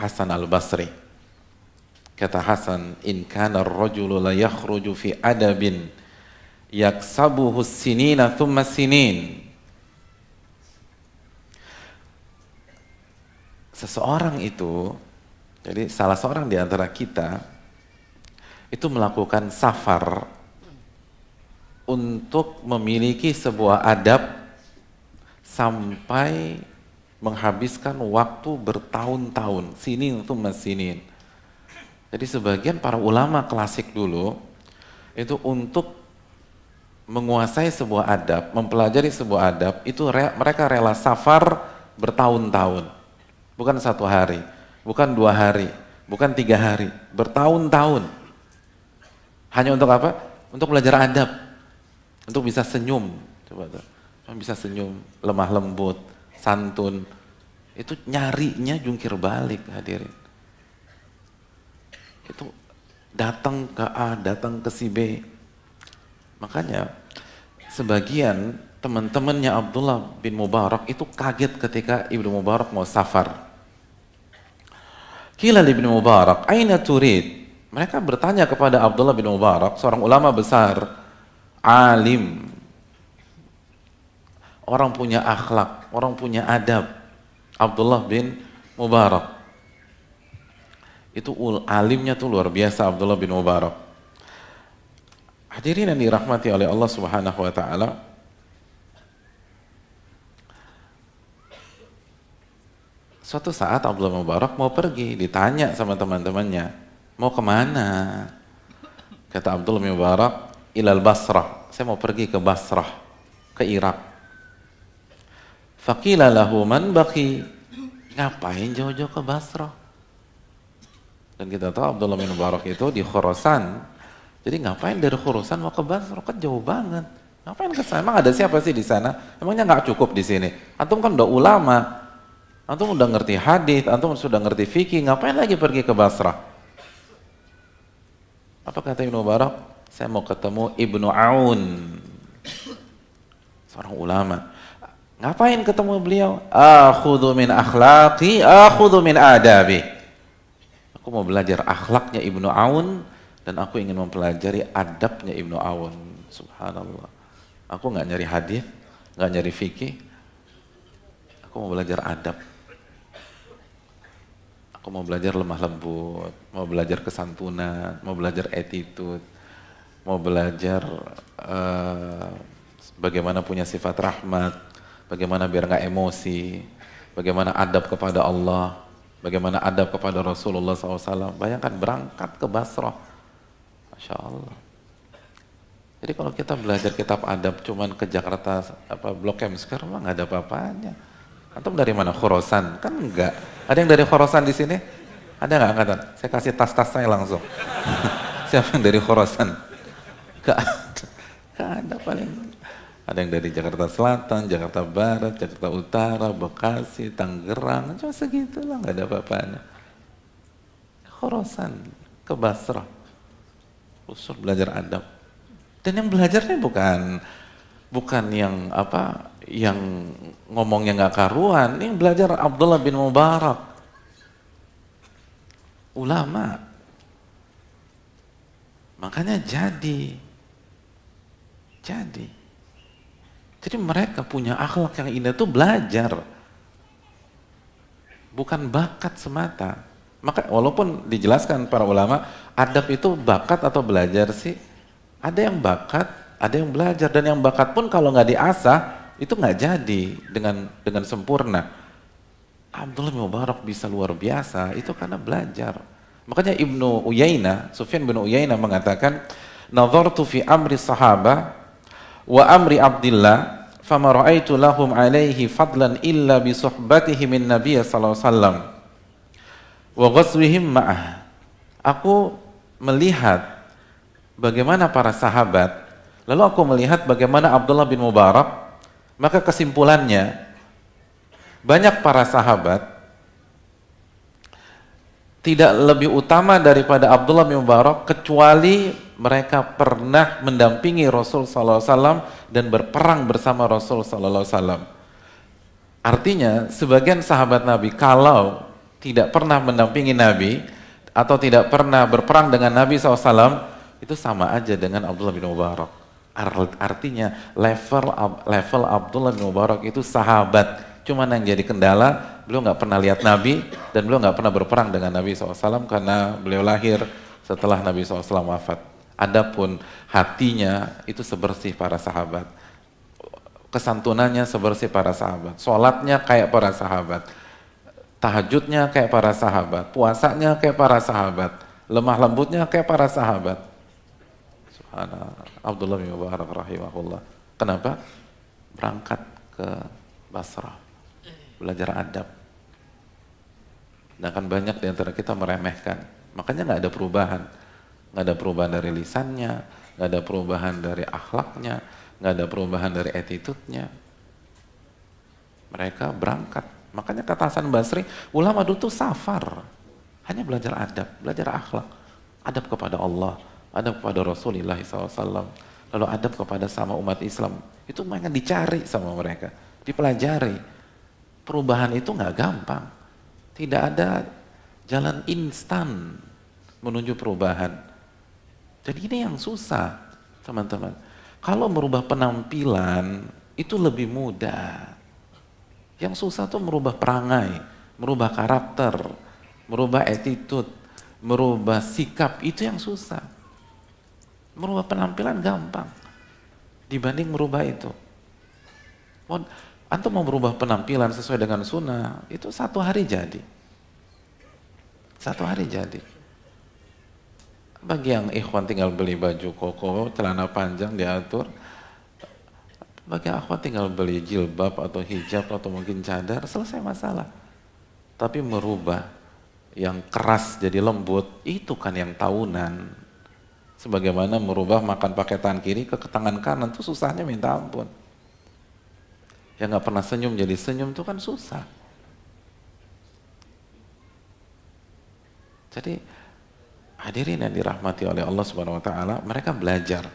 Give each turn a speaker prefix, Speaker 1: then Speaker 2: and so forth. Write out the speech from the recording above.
Speaker 1: Hasan Al-Basri. Kata Hasan, in kana ar-rajulu la yakhruju fi adabin yaksabuhu sinina thumma sinin. Seseorang itu, jadi salah seorang di antara kita itu melakukan safar untuk memiliki sebuah adab sampai menghabiskan waktu bertahun-tahun, sinin thumma sinin. Jadi sebagian para ulama klasik dulu itu untuk menguasai sebuah adab, mempelajari sebuah adab, itu mereka rela safar bertahun-tahun. Bukan 1 hari, bukan 2 hari, bukan 3 hari, bertahun-tahun. Hanya untuk apa? Untuk belajar adab, untuk bisa senyum. Coba tuh, bisa senyum, lemah lembut, santun. Itu nyarinya jungkir balik, hadirin. Itu datang ke A, datang ke si B. Makanya sebagian teman-temannya Abdullah bin Mubarak itu kaget ketika Ibnu Mubarak mau safar. Qila Ibnu Mubarak, aina turid? Mereka bertanya kepada Abdullah bin Mubarak, seorang ulama besar, alim, orang punya akhlak, orang punya adab. Abdullah bin Mubarak itu alimnya tuh luar biasa, Abdullah bin Mubarak. Hadirin yang dirahmati oleh Allah Subhanahu wa taala. Suatu saat Abdullah bin Mubarak mau pergi, ditanya sama teman-temannya, mau kemana? Kata Abdullah bin Mubarak, ilal Basrah, saya mau pergi ke Basrah, ke Irak. Faqila lahu man baqi, ngapain jauh-jauh ke Basrah? Dan kita tahu Abdullah bin Mubarak itu di Khurasan. Jadi ngapain dari Khurasan mau ke Basrah? Kan jauh banget. Ngapain ke sana? Emang ada siapa sih di sana? Emangnya nggak cukup di sini? Antum kan udah ulama. Antum udah ngerti hadis, antum sudah ngerti fikih, ngapain lagi pergi ke Basrah? Apa kata Ibnu Mubarak? Saya mau ketemu Ibnu Aun. Seorang ulama. Ngapain ketemu beliau? Akhudhu min akhlaqi, akhudhu min adabi. Aku mau belajar akhlaknya Ibnu Aun dan aku ingin mempelajari adabnya Ibnu Aun. Subhanallah. Aku nggak nyari hadis, nggak nyari fikih. Aku mau belajar adab. Aku mau belajar lemah lembut, mau belajar kesantunan, mau belajar attitude, mau belajar bagaimana punya sifat rahmat, bagaimana biar nggak emosi, bagaimana adab kepada Allah, bagaimana adab kepada Rasulullah SAW. Bayangkan berangkat ke Basrah. Masya Allah. Jadi kalau kita belajar kitab adab cuman ke Jakarta, Blok M sekarang mah nggak ada apa-apanya. Antum dari mana? Khurasan? Kan enggak. Ada yang dari Khurasan di sini? Ada nggak angkatan? Saya kasih tas-tas saya langsung. Siapa yang dari Khurasan? Nggak ada paling. Ada yang dari Jakarta Selatan, Jakarta Barat, Jakarta Utara, Bekasi, Tangerang, cuma segitulah, nggak ada apa-apanya. Khurasan, ke Basrah, khusus belajar adab. Dan yang belajarnya bukan yang yang ngomongnya nggak karuan, yang belajar Abdullah bin Mubarak, ulama. Makanya jadi. Jadi mereka punya akhlak yang indah itu belajar, bukan bakat semata. Maka walaupun dijelaskan para ulama, adab itu bakat atau belajar sih? Ada yang bakat, ada yang belajar, dan yang bakat pun kalau nggak diasah itu nggak jadi dengan sempurna. Abdullah bin Mubarak bisa luar biasa itu karena belajar. Makanya Ibnu Uyainah, Sufyan bin Uyainah mengatakan, "Nadhartu fi amri sahabah wa amri Abdillah, fama ra'aitu lahum alaihi fadlan illa bi suhbatihi min Nabiy sallallahu alaihi wasallam wa ghazwihim ma'ah." Aku melihat bagaimana para sahabat, lalu aku melihat bagaimana Abdullah bin Mubarak, maka kesimpulannya banyak para sahabat tidak lebih utama daripada Abdullah bin Mubarak kecuali mereka pernah mendampingi Rasul sallallahu alaihi wasallam dan berperang bersama Rasul sallallahu alaihi wasallam. Artinya sebagian sahabat Nabi kalau tidak pernah mendampingi Nabi atau tidak pernah berperang dengan Nabi SAW, itu sama aja dengan Abdullah bin Mubarak. Artinya level Abdullah bin Mubarak itu sahabat. Cuman yang jadi kendala, beliau nggak pernah lihat Nabi dan beliau nggak pernah berperang dengan Nabi SAW karena beliau lahir setelah Nabi SAW wafat. Adapun hatinya itu sebersih para sahabat, kesantunannya sebersih para sahabat, sholatnya kayak para sahabat, tahajudnya kayak para sahabat, puasanya kayak para sahabat, lemah lembutnya kayak para sahabat. Abdullah bin Mubarak rahimahullah. Kenapa? Berangkat ke Basrah, belajar adab. Dan kan banyak di antara kita meremehkan. Makanya nggak ada perubahan. Nggak ada perubahan dari lisannya, nggak ada perubahan dari akhlaknya, nggak ada perubahan dari attitude-nya. Mereka berangkat. Makanya kata Hasan Basri, ulama dulu tuh safar. Hanya belajar adab, belajar akhlak. Adab kepada Allah, adab kepada Rasulullah SAW, lalu adab kepada sama umat Islam. Itu mereka dicari sama mereka, dipelajari. Perubahan itu nggak gampang. Tidak ada jalan instan menuju perubahan. Jadi ini yang susah, teman-teman. Kalau merubah penampilan, itu lebih mudah. Yang susah tuh merubah perangai, merubah karakter, merubah attitude, merubah sikap, itu yang susah. Merubah penampilan gampang dibanding merubah itu. Antum mau merubah penampilan sesuai dengan sunnah, itu 1 hari jadi. 1 hari jadi. Bagi yang ikhwan tinggal beli baju koko, celana panjang diatur. Bagi yang akhwat tinggal beli jilbab atau hijab atau mungkin cadar, selesai masalah. Tapi merubah yang keras jadi lembut, itu kan yang tahunan. Sebagaimana merubah makan pakai tangan kiri ke tangan kanan, itu susahnya minta ampun. Yang nggak pernah senyum jadi senyum itu kan susah. Jadi hadirin yang dirahmati oleh Allah Subhanahu wa taala, mereka belajar